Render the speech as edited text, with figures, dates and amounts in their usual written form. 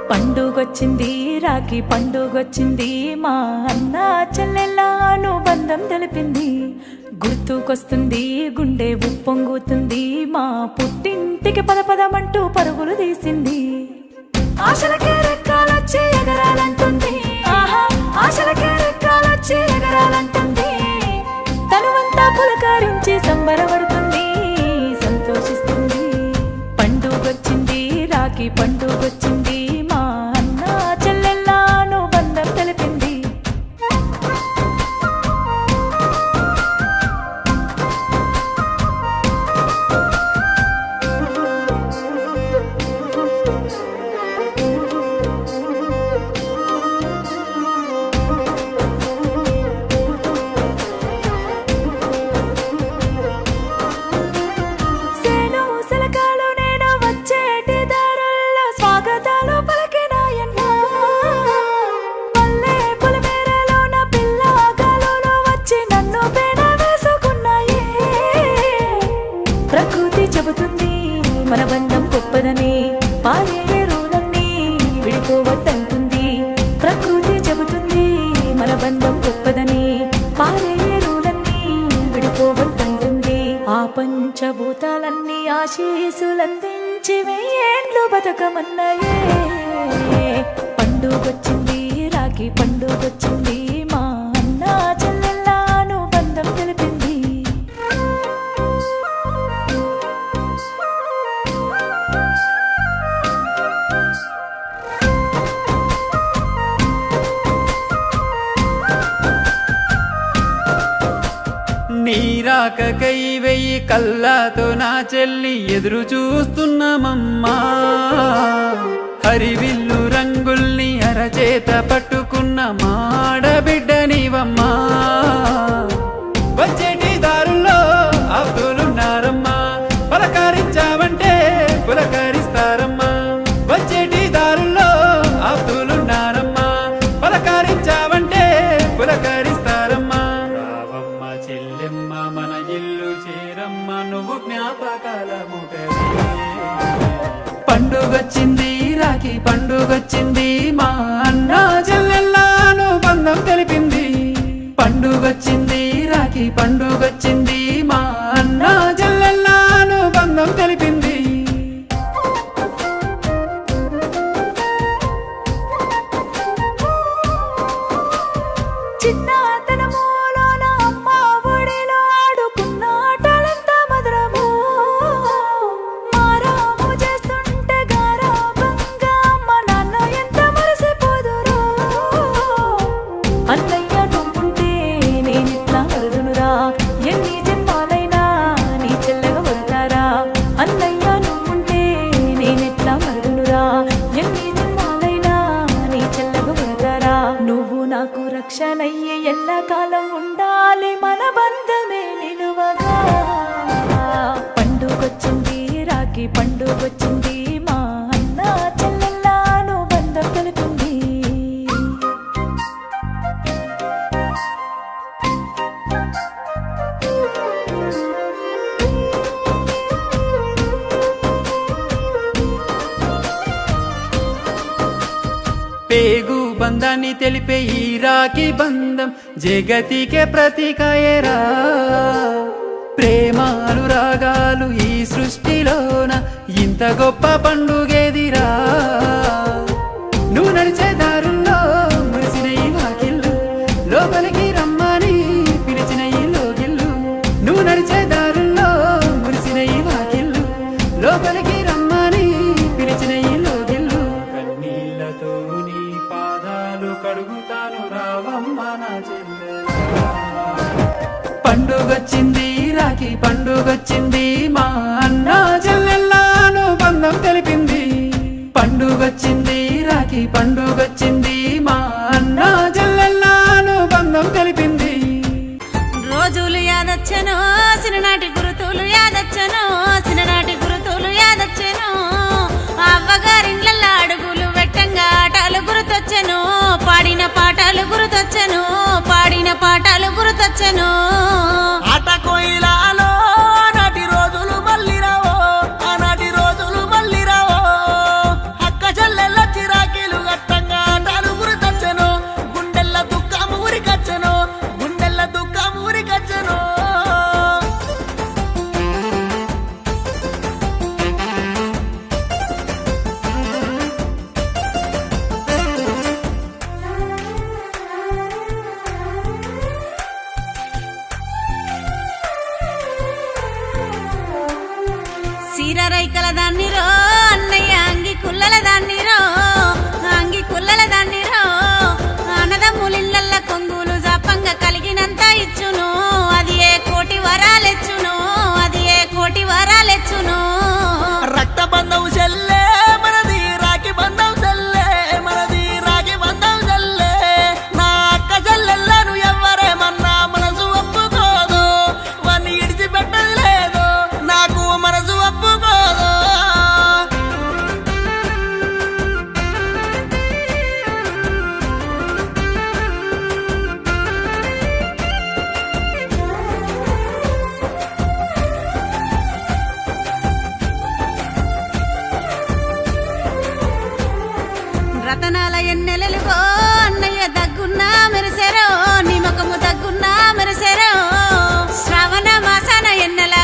పండుగొచ్చింది రాఖీ పండుగొచ్చింది మా అన్న చెల్లెళ్ళ అనుబంధం తెలిపింది గుర్తుకొస్తుంది గుండె ఉప్పొంగుతుంది మా పుట్టింటికి పదపదమంటూ పరుగులు తీసింది ఆశలకే రెక్కాలొచ్చి ఎగరాలంటుంది ఆశలకే రెక్కాలొచ్చి ఎగరాలంటుంది తనువంతా పులకరించి సంబరపడుతుంది సంతోషిస్తుంది పండుగొచ్చింది రాఖీ పండుగొచ్చింది ప్రకృతి చెబుతుంది మన బంధం గొప్పదని పారే రూలన్నీ విడిపోవద్దంటుంది ప్రకృతి చెబుతుంది మన బంధం గొప్పదని పారే రూలన్నీ విడిపోవద్దంటుంది ఆ పంచభూతాలన్నీ ఆశీసులందించి వెయ్యేండ్లు బతకమన్నాయే పండుగొచ్చింది రాఖీ పండుగొచ్చింది మా అన్న చెల్లెళ్ళ అనుబంధం తెలిపింది నీరాకకై వెయ్యి కళ్ళతో నా చెల్లి ఎదురు చూస్తున్నామమ్మా హరివిల్లు రంగుల్ని అరచేత పట్టుకున్న మాడబిడ్డ నీవమ్మా వచ్చేటి దారుల్లో ఆప్తులున్నారమ్మా పలకరించావంటే పులకరిస్తారమ్మా వచ్చేటి దారుల్లో ఆప్తులున్నారమ్మా పలకరించావంటే పులకరిస్తారమ్మా చెల్లెమ్మ మన ఇల్లు చేరమ్మ నువ్వు జ్ఞాపకాల పండుగొచ్చింది రాఖీ పండుగొచ్చింది మా అన్న చెల్లెళ్ళ అనుబంధం తెలిపింది పండుగొచ్చింది రాఖీ పండుగొచ్చింది మా అన్న చెల్లెళ్ళ అనుబంధం తెలిపింది అన్నయ్య నువ్వుంటే నేనిట్లా మరుదునురా ఎన్ని జన్మాలైనా నీ చెల్లెగా వరతారా అన్నయ్య నువ్వుంటే నేనిట్లా మరుదునురా ఎన్ని జన్మాలైనా నీ చెల్లెగా వరతారా నువ్వు నాకు రక్షణయ్యే ఎల్లకాలం ఉండాలి మన బంధమే నిలువగా పండుగొచ్చింది రాఖీ పండుగొచ్చింది మా అన్న చెల్లెళ్ళ అనుబంధం తెలిపింది పేగు బంధాన్ని తెలిపే ఈ రాఖీ బంధం జగతికే ప్రతీకయేరా ప్రేమానురాగాలు ఈ సృష్టిలోన ఇంత గొప్ప పండుగేదిరా నువ్వు నడిచే దారుల్లో మురిసిన ఈ వాకిళ్ళు లోపలికి రమ్మని పిలిచిన ఈ లోగిళ్ళు నువ్వు నడిచే దారుల్లో మురిసిన ఈ వాకిళ్ళు లోపలికి రమ్మని పిలిచిన ఈ లోగిళ్ళు కన్నీళ్లతో నీ పాదాలు కడుగుతాను రావమ్మ నా చెల్లె పండుగొచ్చింది రాఖీ పండుగొచ్చింది మా అన్న చెల్లెళ్ళ అనుబంధం తెలిపింది పండుగొచ్చింది రాఖీ పండుగొచ్చింది మా అన్న చెల్లెళ్ళ అనుబంధం తెలిపింది రోజులు యాదొచ్చను సిననాటి గురుతులు యాదొచ్చను సిననాటి గురుతులు యాదొచ్చను అవ్వగారిండ్ల అడుగులు వెట్టంగా ఆటలు గుర్తొచ్చను ఎన్నెలలుగో అన్నయ్య దగ్గున్నా మెరిసెరో నీ ముఖము దగ్గున్నా మెరిసెరో శ్రావణ మాసాన ఎన్నెల